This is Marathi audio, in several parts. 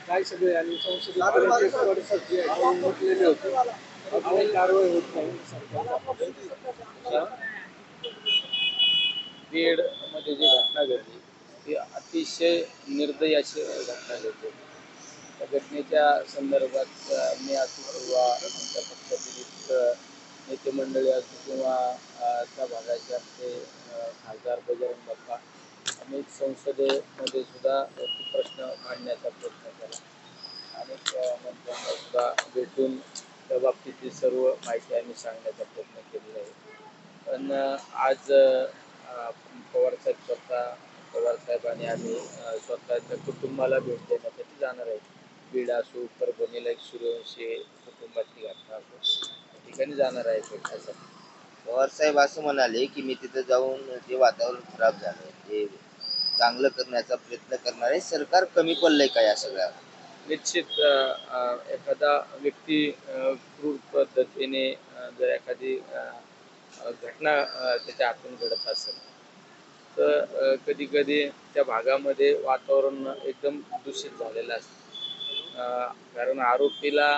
काय सगळे आणि संसदेत परिषद जी आहे ती म्हटलेली होती अजूनही कारवाई होत नाही सरकारच्या. बीड मध्ये जी घटना घडली ती अतिशय निर्दयी अशी घटना घडली. त्या घटनेच्या संदर्भात मी असो किंवा आमच्या पक्षातील नेते मंडळी असो किंवा त्या भागाचे आमचे खासदार बजरंग बाप्पा आम्ही संसदेमध्ये सुद्धा तो प्रश्न मांडण्याचा प्रयत्न केला. अनेक मंत्र्यांना सुद्धा भेटून त्या बाबतीतली सर्व माहिती आम्ही सांगण्याचा प्रयत्न केलेला आहे. पण आज पवारसाहेब पवारसाहेबांनी आम्ही स्वतःच्या कुटुंबाला भेट देण्यासाठी जाणार आहे. बीड असो, परभणीला एक सूर्यवंशी कुटुंबाची घटना असो, त्या ठिकाणी जाणार आहे भेटण्यासाठी. पवारसाहेब असं म्हणाले की मी तिथे जाऊन जे वातावरण खराब झालं ते चांगलं करण्याचा प्रयत्न करणार आहे. सरकार कमी पडलंय का या सगळ्या? निश्चित एखादा व्यक्ती क्रूर पद्धतीने जर एखादी घटना त्याच्या हातून घडत असेल तर कधी कधी त्या भागामध्ये वातावरण एकदम दूषित झालेलं असतं. कारण आरोपीला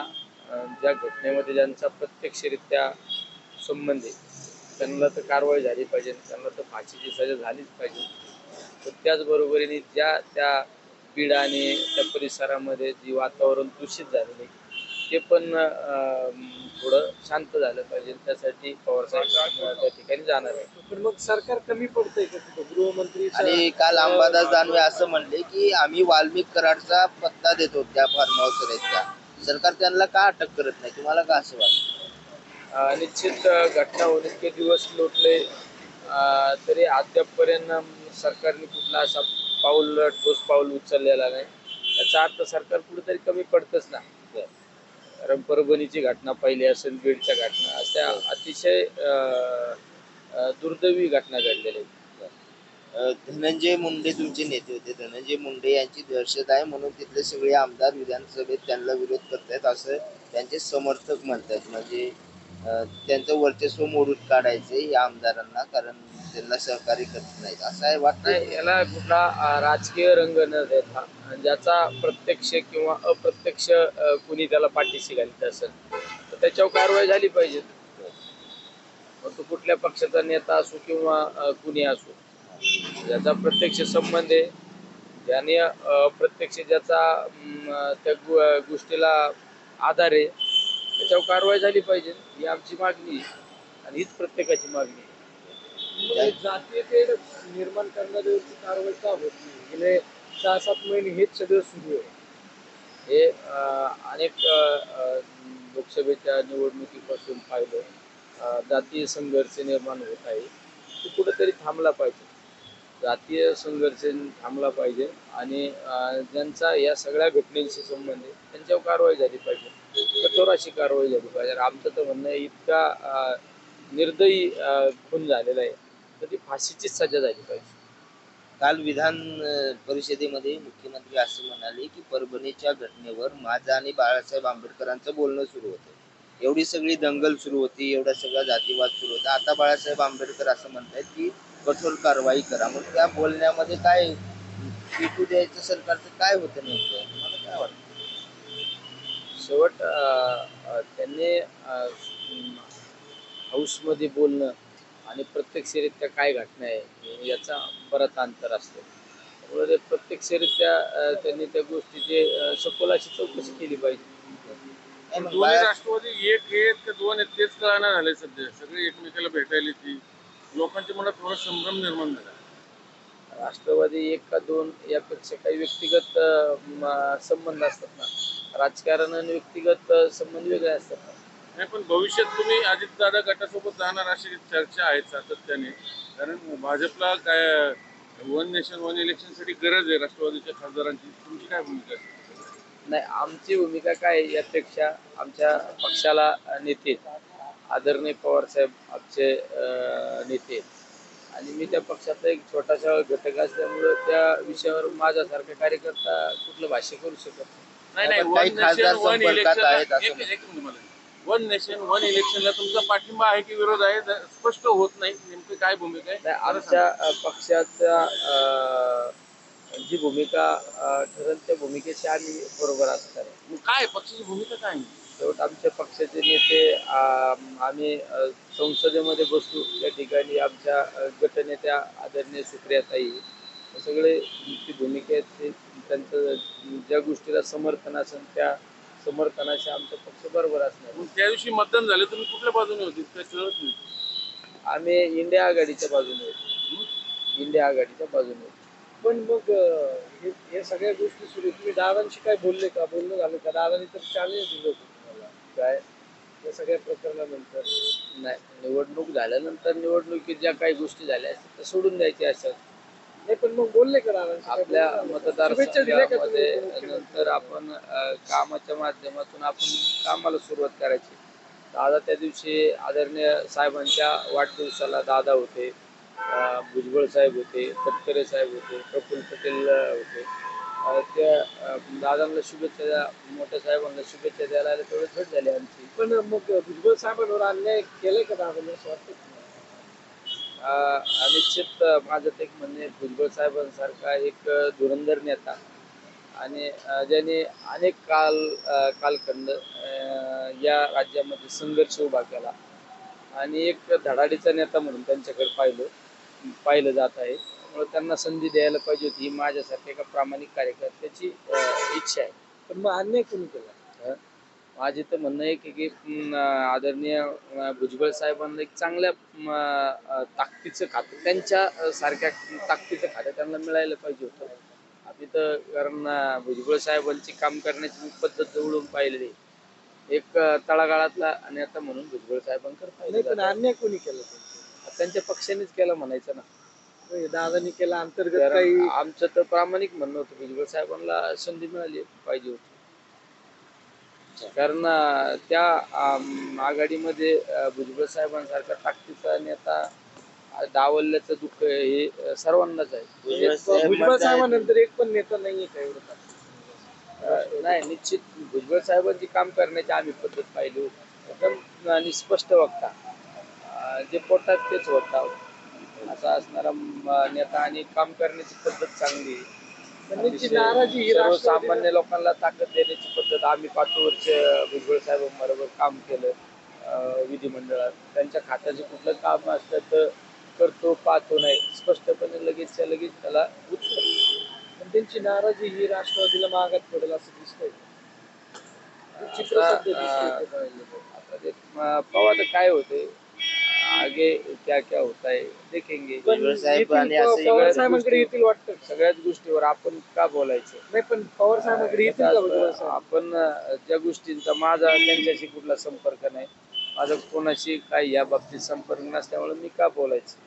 ज्या घटनेमध्ये ज्यांचा प्रत्यक्षरित्या संबंध आहे त्यांना तर कारवाई झाली पाहिजे, त्यांना तर फाशीची सजा झालीच पाहिजे. तर त्याचबरोबरीने ज्या त्या बीड आणि त्या परिसरामध्ये जी वातावरण दूषित झालेलं आहे ते पण थोडं शांत झालं पाहिजे. त्यासाठी पवारसाहेब त्या ठिकाणी जाणार आहे. पण मग सरकार कमी पडतंय का तिथं गृहमंत्री आणि काल अंबादास दानवे असं म्हणले की आम्ही वाल्मिक कराडचा पत्ता देतो त्या फार्म हाऊस त्या सरकार त्यांना का अटक करत नाही, तुम्हाला का असं वाटतं? निश्चित घटना होऊन इतके दिवस लोटले तरी अद्यापपर्यंत सरकारने कुठला असा ठोस पाऊल उचललेला नाही. याचा अर्थ सरकार कुठेतरी कमी पडतच ना. कारण परभणीची घटना पहिली असेल, बीडच्या घटना अशा अतिशय दुर्दैवी घटना घडलेल्या आहेत. धनंजय मुंडे तुमचे नेते होते. धनंजय मुंडे यांची दहशत आहे म्हणून तिथले सगळे आमदार विधानसभेत त्यांना विरोध करतायत असं त्यांचे समर्थक म्हणतात. म्हणजे त्यांचं वर्चस्व मोडून काढायचे या आमदारांना, कारण त्यांना सहकार्य करत नाहीत असं आहे वाटतं. नाही, याला कुठला राजकीय रंग न देता ज्याचा प्रत्यक्ष किंवा अप्रत्यक्ष कुणी त्याला पाठीशी घालत असेल तर त्याच्यावर कारवाई झाली पाहिजे. मग तो कुठल्या पक्षाचा नेता असो किंवा कुणी असो, ज्याचा प्रत्यक्ष संबंध आहे, ज्याने प्रत्यक्ष ज्याचा त्या गोष्टीला आधार आहे त्याच्यावर कारवाई झाली पाहिजे. ही आमची मागणी आहे आणि हीच प्रत्येकाची मागणी आहे. जातीय तेढ निर्माण करणाऱ्यावरती कारवाई का होत नाही? गेले 6-7 महिने हेच सगळं सुरू आहे. हे अनेक लोकसभेच्या निवडणुकीपासून पाहिलं जातीय संघर्ष निर्माण होत आहे. तो कुठेतरी थांबला पाहिजे. जातीय संघर्ष थांबला पाहिजे आणि ज्यांचा या सगळ्या घटनेशी संबंध आहे त्यांच्यावर कारवाई झाली पाहिजे, कठोर अशी कारवाई झाली पाहिजे. आमचं तर म्हणणं आहे इतका निर्दयी खून झालेला आहे तर ती फाशीचीच सजा झाली पाहिजे. काल विधान परिषदेमध्ये मुख्यमंत्री असं म्हणाले की परभणीच्या घटनेवर माझं आणि बाळासाहेब आंबेडकरांचं बोलणं सुरू होतं. एवढी सगळी दंगल सुरू होती, एवढा सगळा जातीवाद सुरू होता. आता बाळासाहेब आंबेडकर असं म्हणतात की कठोर कारवाई करा. मग त्या बोलण्यामध्ये काय पिटू द्यायचं सरकारचं काय होतं नेमकं, तुम्हाला काय वाटतं? शेवट त्यांनी हाऊसमध्ये बोलणं आणि प्रत्यक्षरित्या काय घटना आहे याचा बराच अंतर असतो. त्यामुळे ते प्रत्यक्षरित्या त्यांनी त्या गोष्टीची सखोल अशी चौकशी केली पाहिजे. दोन्ही राष्ट्रवादी एक आहेत का दोन आहेत तेच कळणार झाले. सध्या सगळे एकमेकाला भेटायला ती लोकांच्या मनात थोडा संभ्रम निर्माण झाला. राष्ट्रवादी एक का दोन यापेक्षा काही व्यक्तिगत संबंध असतात ना. राजकारण आणि व्यक्तिगत संबंध वेगळे असतात ना. नाही, पण भविष्यात तुम्ही अजितदादा गटासोबत जाणार अशी चर्चा आहेत सातत्याने. कारण भाजपला काय वन नेशन वन इलेक्शनसाठी गरज आहे राष्ट्रवादीच्या खासदारांची. तुमची काय भूमिका आहे? नाही, आमची भूमिका काय यापेक्षा आमच्या पक्षाला नेते आदरणीय पवारसाहेब आमचे नेते आणि मी त्या पक्षाचा एक छोटासा घटक असल्यामुळं त्या विषयावर माझ्यासारखा कार्यकर्ता कुठलं भाष्य करू शकत नाही. काही वन खासदार नेशन वन संपर्कात आहेत असं इलेक्शन वन नेशन वन इलेक्शनला तुमचा पाठिंबा आहे की विरोध आहे? स्पष्ट होत नाही नेमकं काय भूमिका आहे. आमच्या पक्षाचा जी भूमिका ठरेल त्या भूमिकेशी आम्ही बरोबर असणार आहे. मग काय पक्षाची भूमिका काय आहे? शेवट आमच्या पक्षाचे नेते आम्ही संसदेमध्ये बसू त्या ठिकाणी आमच्या गटनेत्या आदरणीय सुप्रियाताई हे सगळे ती भूमिका आहेत ते त्यांचं ज्या गोष्टीला समर्थन असेल त्या समर्थनाशी आमचा पक्ष बरोबर असणार. मग त्या दिवशी मतदान झालं तुम्ही कुठल्या बाजूने होते काय कळत नाही. आम्ही इंडिया आघाडीच्या बाजूने होतो. इंडिया आघाडीच्या बाजूने होतो. पण मग हे सगळ्या गोष्टी सुरू आहेत. तुम्ही दादांशी काय बोलले का? बोलणं झालं का? दादांनी तर चॅलेंज दिलं होतं तुम्हाला काय या सगळ्या प्रकरणानंतर. नाही, निवडणूक झाल्यानंतर निवडणुकीत ज्या काही गोष्टी झाल्या असतील त्या सोडून द्यायच्या असतात. नाही पण मग बोलले का दादांशी? काय आपल्या बोलणं झालं का? शुभेच्छा दिल्या का तुम्ही मतदारसंघामध्ये मुख्यमंत्र्यांना? नंतर आपण कामाच्या माध्यमातून आपण कामाला सुरुवात करायची. दादा त्या दिवशी आदरणीय साहेबांच्या वाढदिवसाला दादा होते, भुजबळ साहेब होते, तटकरे साहेब होते, प्रफुल्ल पटेल होते. त्या दादांना शुभेच्छा द्या, मोठ्या साहेबांना शुभेच्छा द्यायला आले तेवढे भेट झाली आमची. पण मग भुजबळ साहेबांवर अन्याय केलाय का दादांनी असं वाटतं तुम्हाला? निश्चित माझं ते एक म्हणणं आहे, भुजबळ साहेबांसारखा एक धुरंधर नेता आणि ज्याने अनेक कालखंड या राज्यामध्ये संघर्ष उभा केला आणि एक धडाडीचा नेता म्हणून त्यांच्याकडे पाहिलं जात आहे. त्यामुळे त्यांना संधी द्यायला पाहिजे होती ही माझ्यासारख्या एका प्रामाणिक कार्यकर्त्याची इच्छा आहे. पण मग अन्याय कोणी केला? अं, माझे तर म्हणणं आहे की आदरणीय भुजबळ साहेबांना एक चांगल्या ताकदीचं खातं त्यांच्या सारख्या ताकदीचं खातं त्यांना मिळायला पाहिजे होतं. आम्ही तर कारण भुजबळ साहेबांची काम करण्याची मी पद्धत जवळून पाहिलेली आहे. एक तळागाळातला नेता म्हणून भुजबळ साहेबांकडे नाही पाहिलं पण जातं. अन्याय कोणी केला त्यांच्यावर? त्यांच्या पक्षानेच केला म्हणायचं ना. म्हणजे दादांनी केला अंतर्गत कारण काही? आमचं तर प्रामाणिक म्हणणं होतं भुजबळ साहेबांना संधी मिळाली पाहिजे होती. कारण त्या आघाडीमध्ये भुजबळ साहेबांसारखा ताकदीचा नेता डावलल्याचं दुःख हे सर्वांनाच आहे. भुजबळ साहेबांनंतर एक पण नेता नाहीये का एवढं? नाही, निश्चित भुजबळ साहेबांची काम करण्याची आम्ही पद्धत पाहिली होती. एकदम निस्पष्ट वक्ता, जे पोटात तेच होता असा असणारा नेता आणि काम करण्याची पद्धत चांगली. त्यांची नाराजी ही सर्वसामान्य लोकांना ताकद देण्याची पद्धत. आम्ही 5 वर्ष भुजबळ साहेबांबरोबर काम केलं विधिमंडळात. त्यांच्या खात्याचं कुठलं काम असलं तर करतो पाहतो नाही, स्पष्टपणे लगेचच्या लगेच त्याला उत्तर. पण त्यांची नाराजी ही राष्ट्रवादीला मागात पडेल असं दिसतंय. चित्र आता सध्या दिसतंय ते पाहिलं तर. आता ते पाहू आता काय होते, आगे क्या क्या होता है देखेंगे. पण भुजबळ साहेब येतील आणि असं पवार सगळ्याच साहेबांकडे येतील वाटतं. सगळ्याच गोष्टीवर आपण का बोलायचं. नाही पण पवार साहेबांकडे येतील का भुजबळ साहेब? आपण ज्या गोष्टींचा माझा त्यांच्याशी कुठला संपर्क नाही, माझा कोणाशी काही या बाबतीत संपर्क नसल्यामुळे मी का बोलायचं.